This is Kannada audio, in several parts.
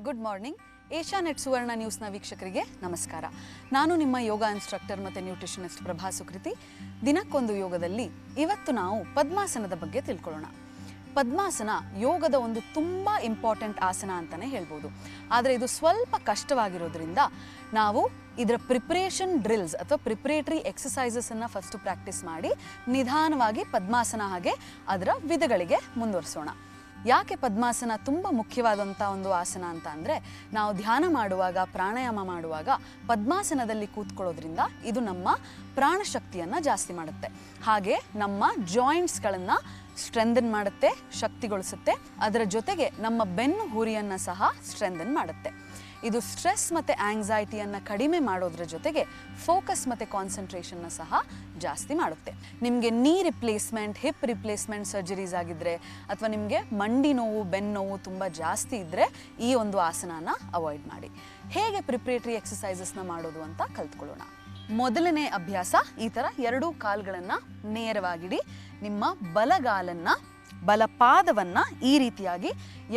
Good morning. ಏಷ್ಯಾನೆಟ್ ಸುವರ್ಣ ನ್ಯೂಸ್ನ ವೀಕ್ಷಕರಿಗೆ ನಮಸ್ಕಾರ. ನಾನು ನಿಮ್ಮ ಯೋಗ ಇನ್ಸ್ಟ್ರಕ್ಟರ್ ಮತ್ತು ನ್ಯೂಟ್ರಿಷನಿಸ್ಟ್ ಪ್ರಭಾ ಸುಕೃತಿ. ದಿನಕ್ಕೊಂದು ಯೋಗದಲ್ಲಿ ಇವತ್ತು ನಾವು ಪದ್ಮಾಸನದ ಬಗ್ಗೆ ತಿಳ್ಕೊಳ್ಳೋಣ. ಪದ್ಮಾಸನ ಯೋಗದ ಒಂದು ತುಂಬ ಇಂಪಾರ್ಟೆಂಟ್ ಆಸನ ಅಂತಲೇ ಹೇಳ್ಬೋದು. ಆದರೆ ಇದು ಸ್ವಲ್ಪ ಕಷ್ಟವಾಗಿರೋದ್ರಿಂದ ನಾವು ಇದರ ಪ್ರಿಪ್ರೇಷನ್ ಡ್ರಿಲ್ಸ್ ಅಥವಾ ಪ್ರಿಪ್ರೇಟರಿ ಎಕ್ಸಸೈಸಸನ್ನು ಫಸ್ಟು ಪ್ರಾಕ್ಟೀಸ್ ಮಾಡಿ ನಿಧಾನವಾಗಿ ಪದ್ಮಾಸನ ಹಾಗೆ ಅದರ ವಿಧಗಳಿಗೆ ಮುಂದುವರಿಸೋಣ. ಯಾಕೆ ಪದ್ಮಾಸನ ತುಂಬ ಮುಖ್ಯವಾದಂಥ ಒಂದು ಆಸನ ಅಂತ ಅಂದರೆ, ನಾವು ಧ್ಯಾನ ಮಾಡುವಾಗ, ಪ್ರಾಣಾಯಾಮ ಮಾಡುವಾಗ ಪದ್ಮಾಸನದಲ್ಲಿ ಕೂತ್ಕೊಳ್ಳೋದ್ರಿಂದ ಇದು ನಮ್ಮ ಪ್ರಾಣಶಕ್ತಿಯನ್ನು ಜಾಸ್ತಿ ಮಾಡುತ್ತೆ. ಹಾಗೆ ನಮ್ಮ ಜಾಯಿಂಟ್ಸ್ಗಳನ್ನು ಸ್ಟ್ರೆಂಥನ್ ಮಾಡುತ್ತೆ, ಶಕ್ತಿಗೊಳಿಸುತ್ತೆ. ಅದರ ಜೊತೆಗೆ ನಮ್ಮ ಬೆನ್ನು ಹುರಿಯನ್ನು ಸಹ ಸ್ಟ್ರೆಂಥನ್ ಮಾಡುತ್ತೆ. ಇದು ಸ್ಟ್ರೆಸ್ ಮತ್ತು ಆಂಗ್ಸೈಟಿಯನ್ನು ಕಡಿಮೆ ಮಾಡೋದ್ರ ಜೊತೆಗೆ ಫೋಕಸ್ ಮತ್ತು ಕಾನ್ಸಂಟ್ರೇಷನ್ನ ಸಹ ಜಾಸ್ತಿ ಮಾಡುತ್ತೆ. ನಿಮಗೆ ನೀ ರಿಪ್ಲೇಸ್ಮೆಂಟ್, ಹಿಪ್ ರಿಪ್ಲೇಸ್ಮೆಂಟ್ ಸರ್ಜರೀಸ್ ಆಗಿದ್ದರೆ ಅಥವಾ ನಿಮಗೆ ಮಂಡಿ ನೋವು, ಬೆನ್ನು ನೋವು ತುಂಬ ಜಾಸ್ತಿ ಇದ್ದರೆ ಈ ಒಂದು ಆಸನನ ಅವಾಯ್ಡ್ ಮಾಡಿ. ಹೇಗೆ ಪ್ರಿಪ್ರೇಟರಿ ಎಕ್ಸಸೈಸಸ್ನ ಮಾಡೋದು ಅಂತ ಕಲ್ತ್ಕೊಳ್ಳೋಣ. ಮೊದಲನೇ ಅಭ್ಯಾಸ, ಈ ಥರ ಎರಡೂ ಕಾಲುಗಳನ್ನು ನೇರವಾಗಿಡಿ. ನಿಮ್ಮ ಬಲಪಾದವನ್ನು ಈ ರೀತಿಯಾಗಿ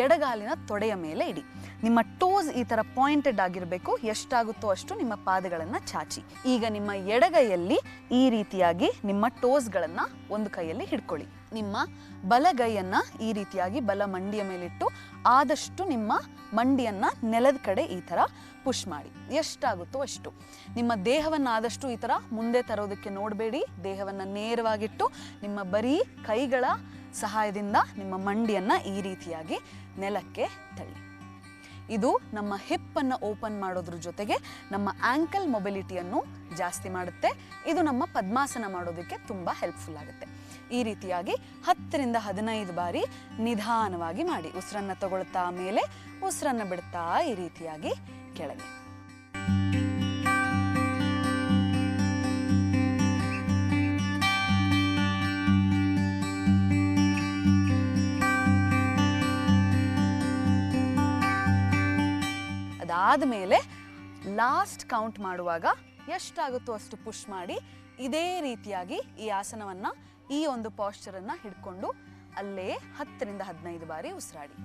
ಎಡಗಾಲಿನ ತೊಡೆಯ ಮೇಲೆ ಇಡಿ. ನಿಮ್ಮ ಟೋಸ್ ಈ ಥರ ಪಾಯಿಂಟೆಡ್ ಆಗಿರಬೇಕು. ಎಷ್ಟಾಗುತ್ತೋ ಅಷ್ಟು ನಿಮ್ಮ ಪಾದಗಳನ್ನು ಚಾಚಿ. ಈಗ ನಿಮ್ಮ ಎಡಗೈಯಲ್ಲಿ ಈ ರೀತಿಯಾಗಿ ನಿಮ್ಮ ಟೋಸ್ಗಳನ್ನು ಒಂದು ಕೈಯಲ್ಲಿ ಹಿಡ್ಕೊಳ್ಳಿ. ನಿಮ್ಮ ಬಲಗೈಯನ್ನು ಈ ರೀತಿಯಾಗಿ ಬಲ ಮಂಡಿಯ ಮೇಲಿಟ್ಟು ಆದಷ್ಟು ನಿಮ್ಮ ಮಂಡಿಯನ್ನು ನೆಲದ ಕಡೆ ಈ ಥರ ಪುಷ್ ಮಾಡಿ. ಎಷ್ಟಾಗುತ್ತೋ ಅಷ್ಟು. ನಿಮ್ಮ ದೇಹವನ್ನು ಆದಷ್ಟು ಈ ಥರ ಮುಂದೆ ತರೋದಕ್ಕೆ ನೋಡಬೇಡಿ. ದೇಹವನ್ನು ನೇರವಾಗಿಟ್ಟು ನಿಮ್ಮ ಬರೀ ಕೈಗಳ ಸಹಾಯದಿಂದ ನಿಮ್ಮ ಮಂಡಿಯನ್ನು ಈ ರೀತಿಯಾಗಿ ನೆಲಕ್ಕೆ ತಳ್ಳಿ. ಇದು ನಮ್ಮ ಹಿಪ್ಪನ್ನು ಓಪನ್ ಮಾಡೋದ್ರ ಜೊತೆಗೆ ನಮ್ಮ ಆಂಕಲ್ ಮೊಬಿಲಿಟಿಯನ್ನು ಜಾಸ್ತಿ ಮಾಡುತ್ತೆ. ಇದು ನಮ್ಮ ಪದ್ಮಾಸನ ಮಾಡೋದಕ್ಕೆ ತುಂಬ ಹೆಲ್ಪ್ಫುಲ್ ಆಗುತ್ತೆ. ಈ ರೀತಿಯಾಗಿ 10 ರಿಂದ 15 ಬಾರಿ ನಿಧಾನವಾಗಿ ಮಾಡಿ. ಉಸಿರನ್ನು ತಗೊಳ್ತಾ ಮೇಲೆ, ಉಸಿರನ್ನು ಬಿಡ್ತಾ ಈ ರೀತಿಯಾಗಿ ಕೆಳಗೆ. ಅದಾದಮೇಲೆ ಲಾಸ್ಟ್ ಕೌಂಟ್ ಮಾಡುವಾಗ ಎಷ್ಟಾಗುತ್ತೋ ಅಷ್ಟು ಪುಷ್ ಮಾಡಿ ಇದೇ ರೀತಿಯಾಗಿ ಈ ಆಸನವನ್ನು, ಈ ಒಂದು ಪಾಶ್ಚರನ್ನು ಹಿಡ್ಕೊಂಡು ಅಲ್ಲೇ 10 ರಿಂದ 15 ಬಾರಿ ಉಸಿರಾಡಿ.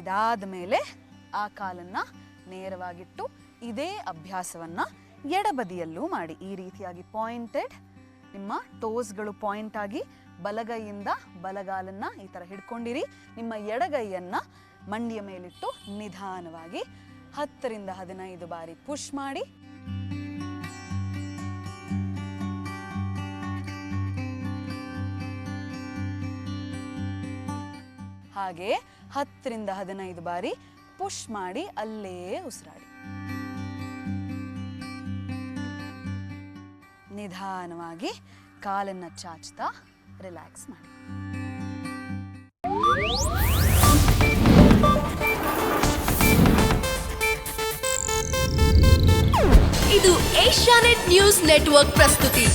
ಇದಾದ ಮೇಲೆ ಆ ಕಾಲನ್ನು ನೇರವಾಗಿಟ್ಟು ಇದೇ ಅಭ್ಯಾಸವನ್ನು ಎಡಬದಿಯಲ್ಲೂ ಮಾಡಿ. ಈ ರೀತಿಯಾಗಿ ಪಾಯಿಂಟೆಡ್, ನಿಮ್ಮ ಟೋಸ್ಗಳು ಪಾಯಿಂಟ್ ಆಗಿ ಬಲಗೈಯಿಂದ ಬಲಗಾಲನ್ನು ಈ ಥರ ಹಿಡ್ಕೊಂಡಿರಿ. ನಿಮ್ಮ ಎಡಗೈಯನ್ನು ಮಂಡಿಯ ಮೇಲಿಟ್ಟು ನಿಧಾನವಾಗಿ 10 ರಿಂದ 15 ಬಾರಿ ಪುಷ್ ಮಾಡಿ. ಹಾಗೆ 10 ರಿಂದ 15 ಬಾರಿ ಪುಷ್ ಮಾಡಿ ಅಲ್ಲೇ ಉಸಿರಾಡಿ. ನಿಧಾನವಾಗಿ ಕಾಲನ್ನು ಚಾಚ್ತಾ ರಿಲ್ಯಾಕ್ಸ್ ಮಾಡಿ. ಇದು ಏಷ್ಯಾನೆಟ್ ನ್ಯೂಸ್ ನೆಟ್ವರ್ಕ್ ಪ್ರಸ್ತುತಿ.